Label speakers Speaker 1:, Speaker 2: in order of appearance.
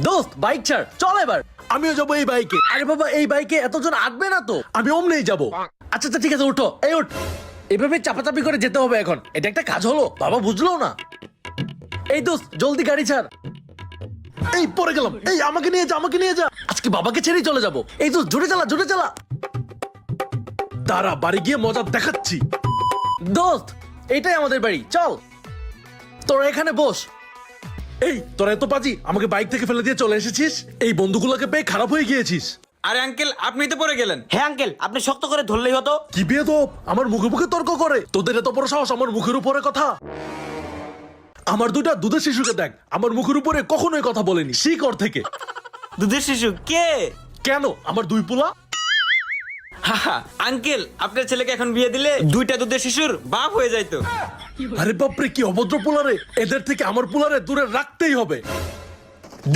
Speaker 1: দোস্ত বাইক ছাড়, চল এবার।
Speaker 2: আমিও যাবো এই বাইকে।
Speaker 1: আরে বাবা, এই বাইকে এতজন আটবে না তো।
Speaker 2: আমি অমনেই যাবো।
Speaker 1: আচ্ছা আচ্ছা ঠিক আছে, উঠো, এই উঠ। এভাবে চাপাচাপি করে যেতে হবে এখন, এটা একটা কাজ হলো? বাবা বুঝলো না। এই দোস্ত জলদি গাড়ি ছাড়।
Speaker 2: এই পরে গেলাম, এই আমাকে নিয়ে যা, আমাকে নিয়ে যা।
Speaker 1: আজকে বাবাকে ছেড়েই চলে যাবো। এই দোস্ত জোরে চালা, জোরে চালা।
Speaker 2: দাঁড়া, বাড়ি গিয়ে মজা দেখাচ্ছি।
Speaker 1: দোস্ত এইটাই আমাদের বাড়ি, চল। তোরা এখানে বস।
Speaker 2: এই তোরা এত বাজি, আমাকে বাইক থেকে ফেলে দিয়ে চলে এসেছিস। এই বন্ধুগুলোকে পেয়ে খারাপ হয়ে গিয়েছিস।
Speaker 3: আরে আঙ্কেল, আপনি তো পড়ে গেলেন।
Speaker 4: হ্যাঁ আঙ্কেল, আপনি শক্ত করে ধরলেই হতো।
Speaker 2: কি বেয়াদব, আমার মুখে মুখে তর্ক করে। তোদের এত বড় সাহস আমার মুখের উপরে কথা। আমার দুইটা দুধের শিশুকে দেখ, আমার মুখের উপরে কখনোই কথা বলেনি। শিকড় থেকে।
Speaker 4: দুধের শিশু কে?
Speaker 2: কেন আমার দুই পোলা?
Speaker 3: হাহা, আঙ্কেল আপনার ছেলেকে এখন বিয়ে দিলে দুইটা দুধের শিশুর বাপ হয়ে যাইতো।
Speaker 2: আরে বাপরে, কি অভদ্র পোলারে। এদের থেকে আমার পোলারে দূরে রাখতেই হবে।